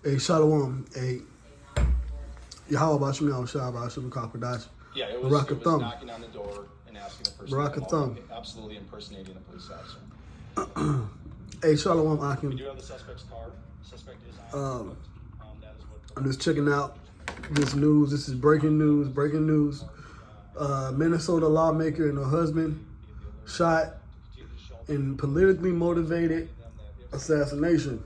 Hey, Shalom. Hey, Yahweh Bashmi Al Shah Shabbat Kakadash. Yeah, it was Thumb. knocking on the door and asking the person to Baraka come out, Thumb. absolutely impersonating a police officer. Hey, Shalom We Akim. do have the suspect's car. Suspect is on foot. That is what I'm just checking out this news. This is breaking news. Breaking news. Minnesota lawmaker and her husband shot in politically motivated assassination.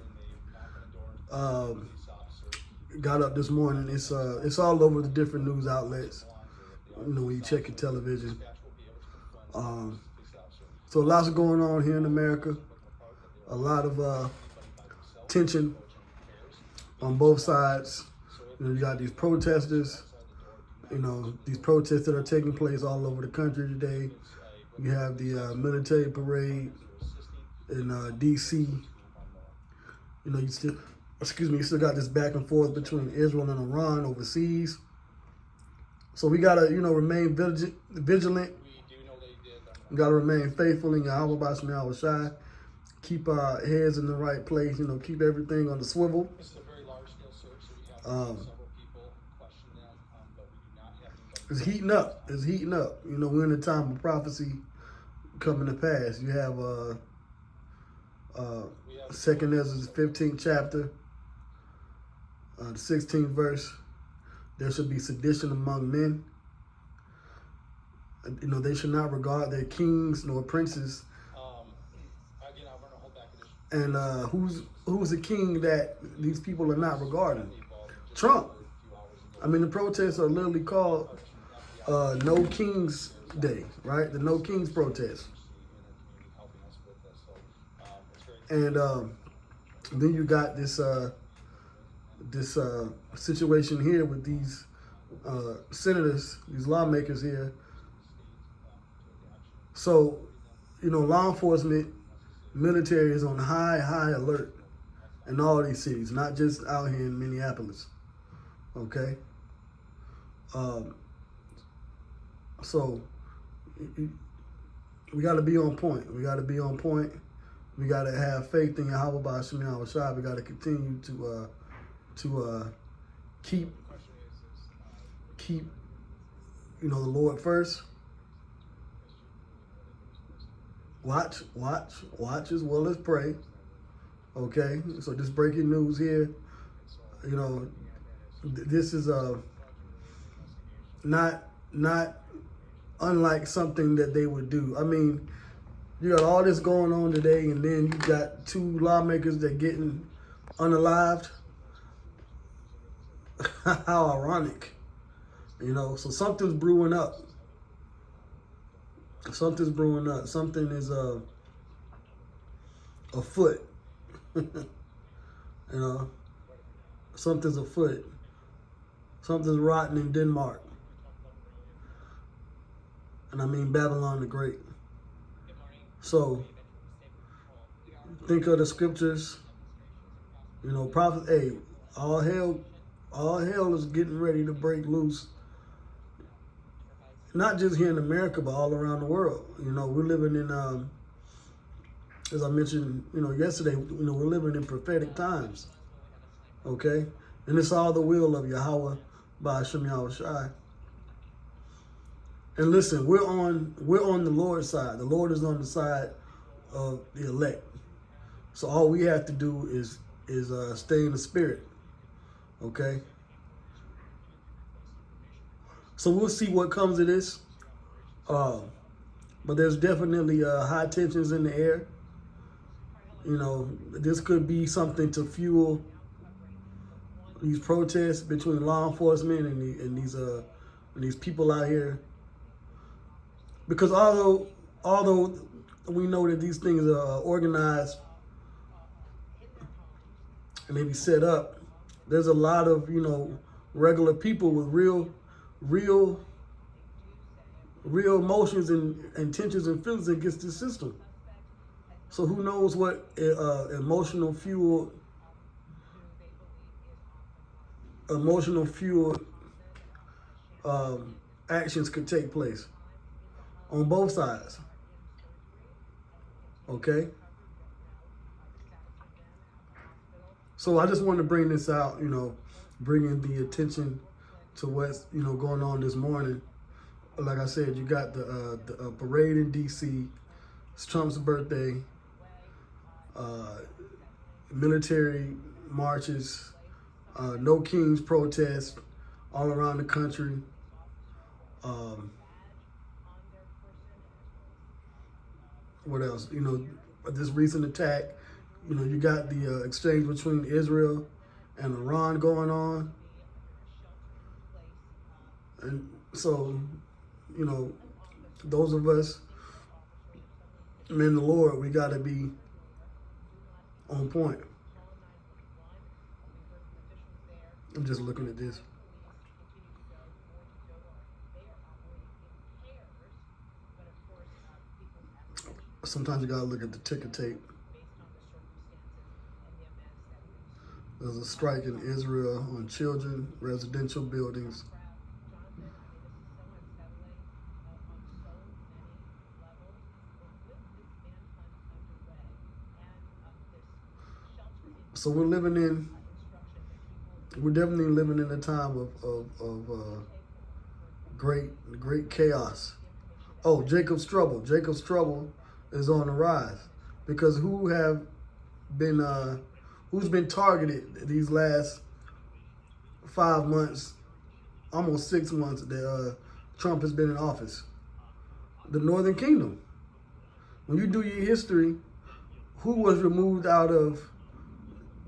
Got up this morning. It's all over the different news outlets. You know, when you check your television. So lots of going on here in America. A lot of tension on both sides. You know, you got these protesters. You know, these protests that are taking place all over the country today. You have the military parade in D.C. You know, you still got this back and forth between Israel and Iran overseas. So we gotta, remain vigilant. We gotta remain faithful in Yahweh Bashmi Al Shai. Keep our heads in the right place. You know, keep everything on the swivel. It's heating up. It's heating up. You know, we're in a time of prophecy coming to pass. You have 2nd Ezra's 15th chapter, the 16th verse. There should be sedition among men. You know, they should not regard their kings nor princes. And who's the king that these people are not regarding? Trump. I mean, the protests are literally called No Kings Day, right? The No Kings protest. And then you got this situation here with these senators, these lawmakers here. So, you know, law enforcement, military is on high alert in all these cities, not just out here in Minneapolis. Okay? So we got to be on point. We got to be on point. We got to have faith in Yahweh Bashmi Al Shai. We got to continue to keep the Lord first. Watch as well as pray. Okay, so this breaking news here. You know, this is not unlike something that they would do. I mean, you got all this going on today, and then you got 2 lawmakers that getting unalived. How ironic, you know. So something's brewing up. Something's brewing up. Something is afoot. You know, something's afoot. Something's rotten in Denmark. And I mean Babylon the Great. So think of the scriptures. You know, prophet. Hey, all hell is getting ready to break loose. Not just here in America, but all around the world. You know, we're living in, as I mentioned, yesterday, we're living in prophetic times. Okay? And it's all the will of Yahweh by Hashem Yahweh Shai. And listen, we're on the Lord's side. The Lord is on the side of the elect. So all we have to do is stay in the spirit. Okay? So we'll see what comes of this. But there's definitely high tensions in the air. You know, this could be something to fuel these protests between law enforcement and these people out here. Because although we know that these things are organized and they be set up, there's a lot of, regular people with real emotions and tensions and feelings against this system. So who knows what emotional fuel actions could take place on both sides. Okay? So I just wanted to bring this out, bringing the attention to what's, going on this morning. Like I said, you got the parade in D.C. It's Trump's birthday. Military marches, No Kings protests all around the country. What else? This recent attack. You got the exchange between Israel and Iran going on. And so, those of us, men of the Lord, we got to be on point. I'm just looking at this. Sometimes you got to look at the ticker tape. There's a strike in Israel on children, residential buildings. So we're definitely living in a time of great chaos. Oh, Jacob's trouble. Jacob's trouble is on the rise because who's been targeted these last 5 months, almost 6 months that Trump has been in office? The Northern Kingdom. When you do your history, who was removed out of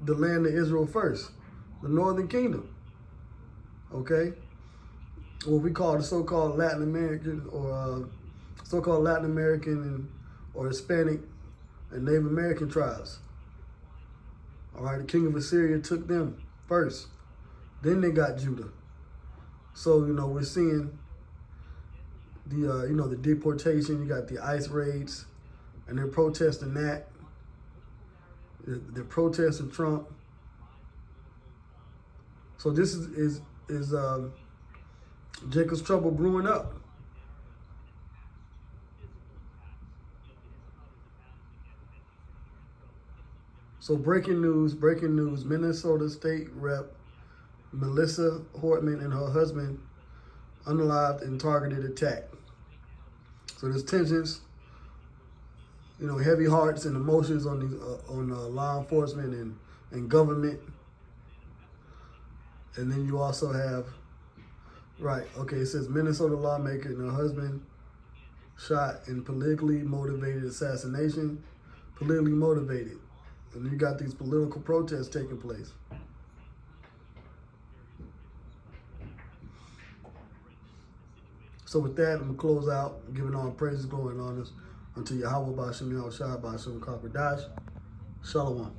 the land of Israel first? The Northern Kingdom. Okay? What we call the so-called Latin American or or Hispanic and Native American tribes. All right, the king of Assyria took them first. Then they got Judah. So, we're seeing the deportation. You got the ICE raids, and they're protesting that. They're protesting Trump. So this is Jacob's trouble brewing up. So breaking news, Minnesota State Rep. Melissa Hortman and her husband unalived in targeted attack. So there's tensions, heavy hearts and emotions on these law enforcement and government. And then you also have, it says Minnesota lawmaker and her husband shot in politically motivated assassination. Politically motivated. And you got these political protests taking place. So with that, I'm going to close out, giving all praises, glory, and honors unto Yahweh Ba'Shem Yahushua Ba'Shem Kakwadash. Shalom.